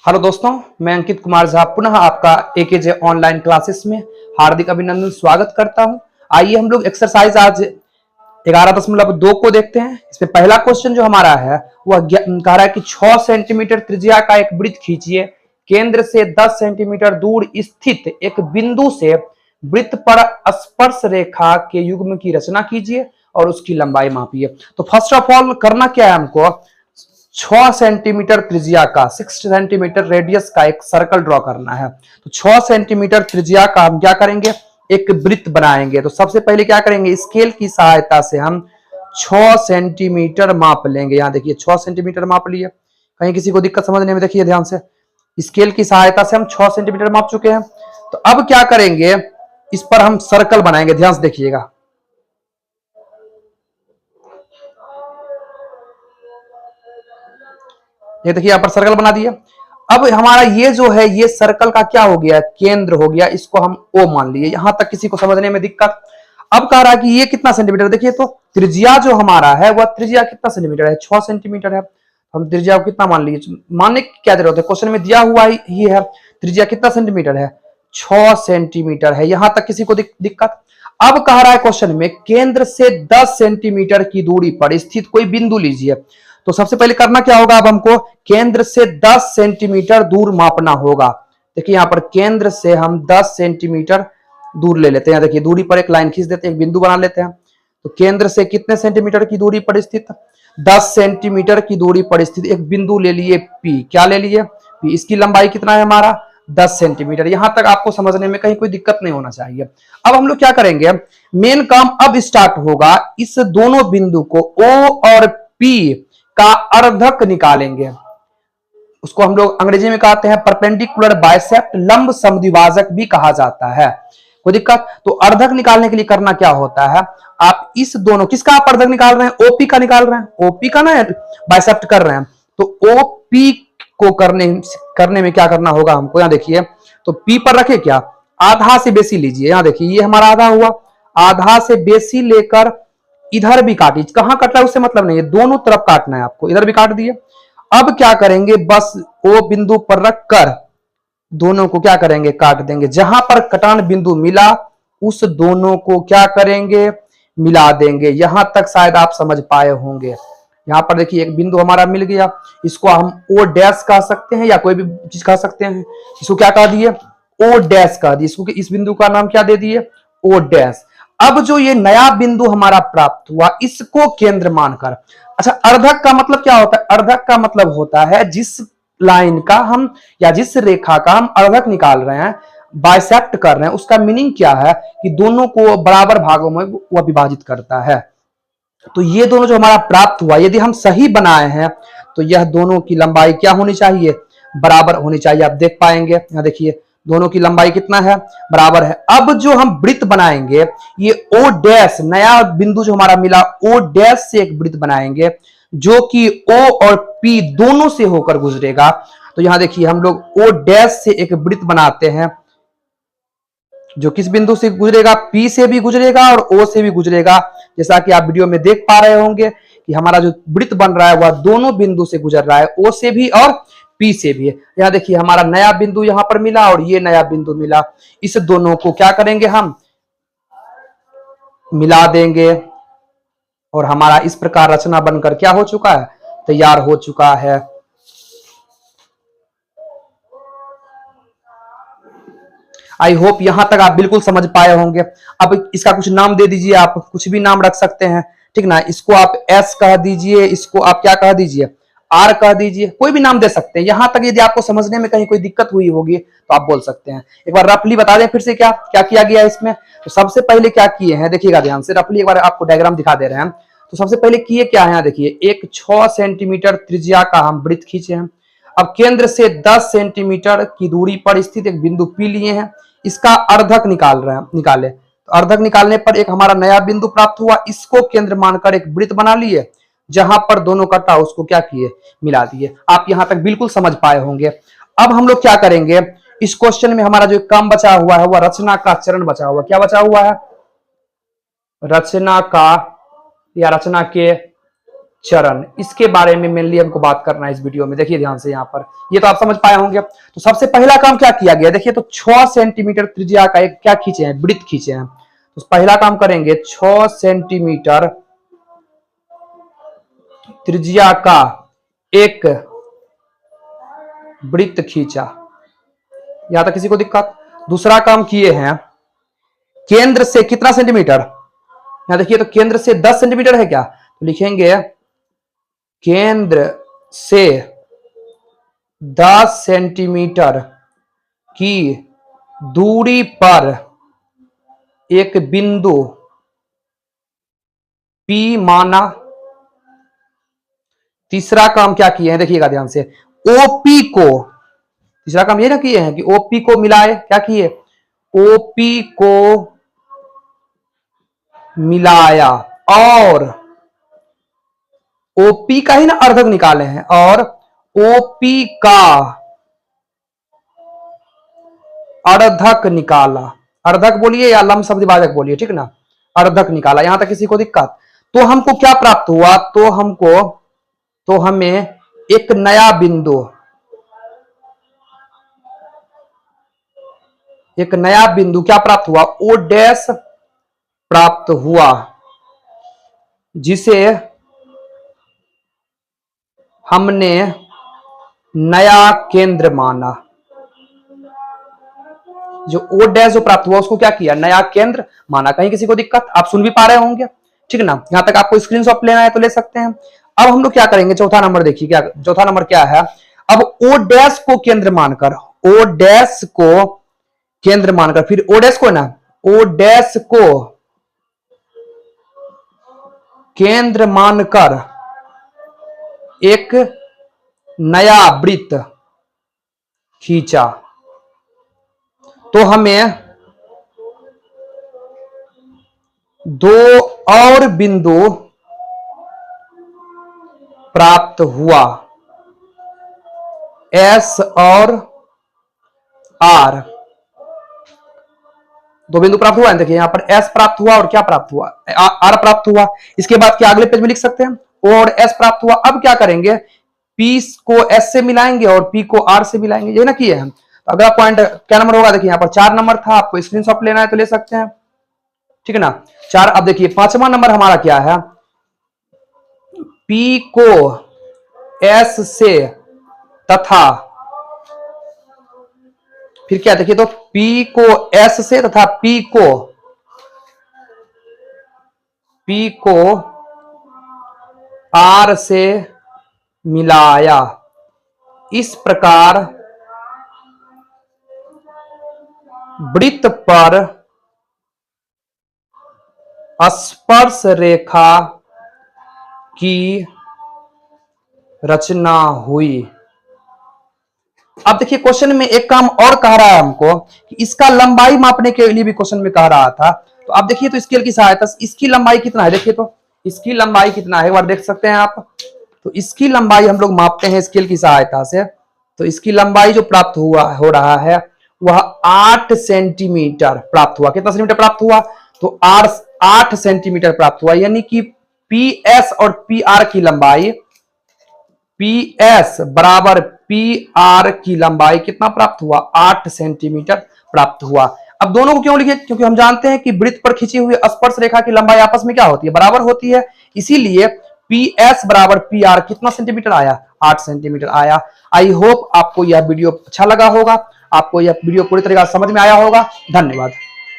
Hello दोस्तों, मैं अंकित कुमार झा पुनः आपका एकेजे ऑनलाइन क्लासेस में हार्दिक अभिनंदन स्वागत करता हूं। आइए हम लोग एक्सरसाइज आज 11.2 को देखते हैं। इसमें पहला क्वेश्चन जो हमारा है वह कह रहा है कि 6 सेंटीमीटर त्रिज्या का एक वृत्त खींचिए, केंद्र से 10 सेंटीमीटर दूर स्थित एक बिंदु से वृत्त पर स्पर्श रेखा के युग्म की रचना कीजिए और उसकी लंबाई मापिए। तो फर्स्ट ऑफ ऑल करना क्या है, हमको 6 सेंटीमीटर त्रिज्या का 6 सेंटीमीटर रेडियस का एक सर्कल ड्रॉ करना है। तो 6 सेंटीमीटर त्रिज्या का हम क्या करेंगे, एक वृत्त बनाएंगे। तो सबसे पहले क्या करेंगे, स्केल की सहायता से हम 6 सेंटीमीटर माप लेंगे। यहां देखिए 6 सेंटीमीटर माप लिए। कहीं किसी को दिक्कत समझने में, देखिए ध्यान से, स्केल की सहायता से हम 6 सेंटीमीटर माप चुके हैं। तो अब क्या करेंगे, इस पर हम सर्कल बनाएंगे। ध्यान से देखिएगा, ये देखिए यहां पर सर्कल बना दिया। अब हमारा ये जो है, ये सर्कल का क्या हो गया, केंद्र हो गया। इसको हम O मान लिए। यहां तक किसी को समझने में दिक्कत? अब कह रहा है कि ये कितना सेंटीमीटर, देखिए तो त्रिज्या जो हमारा है वह त्रिज्या कितना सेंटीमीटर है, 6 सेंटीमीटर है। हम त्रिज्या को कितना मान लिए, मानने की क्या जरूरत है, क्वेश्चन में दिया हुआ ही है। त्रिज्या कितना सेंटीमीटर है, 6 सेंटीमीटर है। यहां तक किसी को दिक्कत? अब कह रहा है क्वेश्चन में केंद्र से 10 सेंटीमीटर की दूरी पर स्थित कोई बिंदु लीजिए। तो सबसे पहले करना क्या होगा, अब हमको केंद्र से 10 सेंटीमीटर दूर मापना होगा। देखिए यहां पर केंद्र से हम 10 सेंटीमीटर दूर ले लेते हैं। देखिए दूरी पर एक लाइन खींच देते हैं, एक बिंदु बना लेते हैं। तो केंद्र से कितने सेंटीमीटर की दूरी पर स्थित, 10 सेंटीमीटर की दूरी पर स्थित एक बिंदु ले लिए P। क्या ले लिए, P। इसकी लंबाई कितना है हमारा, 10 सेंटीमीटर। यहां तक आपको समझने में कहीं कोई दिक्कत नहीं होना चाहिए। अब हम लोग क्या करेंगे, मेन काम अब स्टार्ट होगा। इस दोनों बिंदु को O और P का अर्धक निकालेंगे। उसको हम लोग अंग्रेजी में कहते हैं परपेंडिकुलर बाइसेप्ट, लंब समद्विभाजक भी कहा जाता है। कोई दिक्कत? तो अर्धक निकालने के लिए करना क्या होता है, आप इस दोनों, किसका आप अर्धक निकाल रहे हैं, ओपी का निकाल रहे हैं, ओपी का ना बाइसेप्ट कर रहे हैं। तो ओपी को करने में क्या करना होगा हमको, यहां देखिए, तो पी पर रखे क्या, आधा से बेसी लीजिए। यहां देखिए ये हमारा आधा हुआ, आधा से बेसी लेकर इधर भी काटिए। कहां कट रहा है उससे मतलब नहीं है, दोनों तरफ काटना है आपको। इधर भी काट दिए। अब क्या करेंगे, बस ओ बिंदु पर रखकर दोनों को क्या करेंगे, काट देंगे। जहां पर कटान बिंदु मिला उस दोनों को क्या करेंगे, मिला देंगे। यहां तक शायद आप समझ पाए होंगे। यहां पर देखिए एक बिंदु हमारा मिल गया, इसको हम ओ डैश कह सकते हैं या कोई भी चीज कह सकते हैं। इसको क्या कह दिए, ओ डैश कह दिए। इसको इस बिंदु का नाम क्या दे दिए, ओ डैश। अब जो ये नया बिंदु हमारा प्राप्त हुआ, इसको केंद्र मानकर, अच्छा अर्धक का मतलब क्या होता है, अर्धक का मतलब होता है जिस लाइन का हम या जिस रेखा का हम अर्धक निकाल रहे हैं, बाइसेप्ट कर रहे हैं, उसका मीनिंग क्या है कि दोनों को बराबर भागों में वह विभाजित करता है। तो ये दोनों जो हमारा प्राप्त हुआ, यदि हम सही बनाए हैं तो यह दोनों की लंबाई क्या होनी चाहिए, बराबर होनी चाहिए। आप देख पाएंगे, यहां देखिए दोनों की लंबाई कितना है, बराबर है। अब जो हम वृत्त बनाएंगे, ये ओ डैश, नया बिंदु जो हमारा मिला, ओ डैश से एक वृत्त बनाएंगे जो कि ओ और पी दोनों से होकर गुजरेगा। तो यहां देखिए हम लोग ओ डैश से एक वृत्त बनाते हैं जो किस बिंदु से गुजरेगा, पी से भी गुजरेगा और ओ से भी गुजरेगा। जैसा कि आप वीडियो में देख पा रहे होंगे कि हमारा जो वृत्त बन रहा है वह दोनों बिंदु से गुजर रहा है, ओ से भी और पी से भी। यहां देखिए हमारा नया बिंदु यहां पर मिला और ये नया बिंदु मिला। इस दोनों को क्या करेंगे, हम मिला देंगे और हमारा इस प्रकार रचना बनकर क्या हो चुका है, तैयार हो चुका है। आई होप यहां तक आप बिल्कुल समझ पाए होंगे। अब इसका कुछ नाम दे दीजिए, आप कुछ भी नाम रख सकते हैं, ठीक ना। इसको आप एस कह दीजिए, इसको आप क्या कह दीजिए, आर कह दीजिए, कोई भी नाम दे सकते हैं। यहां तक यदि आपको समझने में कहीं कोई दिक्कत हुई होगी तो आप बोल सकते हैं। एक बार रफली बता दें फिर से क्या क्या किया गया इसमें। तो सबसे पहले क्या किए हैं, देखिएगा ध्यान से, रफली एक बार आपको डायग्राम दिखा दे रहे हैं। तो सबसे पहले किए क्या है, देखिए एक 6 सेंटीमीटर त्रिज्या का हम वृत्त खींचे हैं। अब केंद्र से 10 सेंटीमीटर की दूरी पर स्थित एक बिंदु पी लिए हैं, इसका अर्धक निकाले। तो अर्धक निकालने पर एक हमारा नया बिंदु प्राप्त हुआ, इसको केंद्र मानकर एक वृत्त बना लिए। जहां पर दोनों कटा उसको क्या किए, मिला दिए। आप यहां तक बिल्कुल समझ पाए होंगे। अब हम लोग क्या करेंगे, इस क्वेश्चन में हमारा जो काम बचा हुआ है वह रचना का चरण बचा हुआ। क्या बचा हुआ है, रचना का या रचना के चरण, इसके बारे में मेनली हमको बात करना है इस वीडियो में। देखिए ध्यान से यहाँ पर, ये तो आप समझ पाए होंगे। तो सबसे पहला काम क्या किया गया, देखिए तो 6 सेंटीमीटर त्रिज्या का एक क्या खींचे हैं, वृत्त खींचे हैं। तो पहला काम करेंगे, 6 सेंटीमीटर त्रिज्या का एक वृत्त खींचा, यहां तक किसी को दिक्कत। दूसरा काम किए हैं, केंद्र से कितना सेंटीमीटर, यहां देखिए तो केंद्र से 10 सेंटीमीटर है क्या, तो लिखेंगे केंद्र से 10 सेंटीमीटर की दूरी पर एक बिंदु P माना। तीसरा काम क्या किए हैं, देखिएगा ध्यान से, OP को, तीसरा काम ये ना किए हैं कि OP को मिलाए, क्या किए, OP को मिलाया और OP का ही ना अर्धक निकाले हैं, और OP का अर्धक निकाला, अर्धक बोलिए या लमसम विभाजक बोलिए, ठीक ना, अर्धक निकाला, यहां तक किसी को दिक्कत। तो हमको क्या प्राप्त हुआ, तो हमें एक नया बिंदु, क्या प्राप्त हुआ, O डैश प्राप्त हुआ, जिसे हमने नया केंद्र माना। जो O डैश जो प्राप्त हुआ उसको क्या किया, नया केंद्र माना। कहीं किसी को दिक्कत, आप सुन भी पा रहे होंगे, ठीक ना। यहां तक आपको स्क्रीनशॉट लेना है तो ले सकते हैं। अब हम लोग क्या करेंगे, चौथा नंबर देखिए, क्या चौथा नंबर क्या है, अब O डैश को केंद्र मानकर, O डैश को केंद्र मानकर, फिर O डैश को ना, O डैश को केंद्र मानकर एक नया वृत्त खींचा। तो हमें 2 और बिंदु प्राप्त हुआ, S और R। 2 बिंदु प्राप्त हुआ है, देखिए यहां पर S प्राप्त हुआ और क्या प्राप्त हुआ, R प्राप्त हुआ। इसके बाद क्या अगले पेज में लिख सकते हैं, O और S प्राप्त हुआ। अब क्या करेंगे, P को S से मिलाएंगे और P को R से मिलाएंगे, ये ना किए हैं। तो अगला पॉइंट क्या नंबर होगा, देखिए यहां पर 4 नंबर था, आपको स्क्रीनशॉट लेना है तो ले सकते हैं, ठीक है ना, 4। अब देखिए 5वां नंबर हमारा क्या है, P को S से तथा, फिर क्या, देखिए तो P को S से तथा P को R से मिलाया। इस प्रकार वृत्त पर स्पर्श रेखा की रचना हुई। अब देखिए क्वेश्चन में एक काम और कह रहा है हमको कि इसका लंबाई मापने के लिए भी क्वेश्चन में कह रहा था। तो आप देखिए तो स्केल की सहायता से इसकी लंबाई कितना है, देखिए तो इसकी लंबाई कितना है, एक बार देख सकते हैं आप। तो इसकी लंबाई हम लोग मापते हैं स्केल की सहायता से। तो इसकी लंबाई जो प्राप्त हो रहा है वह 8 सेंटीमीटर प्राप्त हुआ। कितना सेंटीमीटर प्राप्त हुआ, तो 8 सेंटीमीटर प्राप्त हुआ, यानी कि PS और PR की लंबाई, PS बराबर PR की लंबाई कितना प्राप्त हुआ, 8 सेंटीमीटर प्राप्त हुआ। अब दोनों को क्यों लिखे, क्योंकि हम जानते हैं कि वृत्त पर खींची हुई स्पर्श रेखा की लंबाई आपस में क्या होती है, बराबर होती है। इसीलिए PS बराबर PR कितना सेंटीमीटर आया, 8 सेंटीमीटर आया। आई होप आपको यह वीडियो अच्छा लगा होगा, आपको यह वीडियो पूरी तरीके से समझ में आया होगा। धन्यवाद।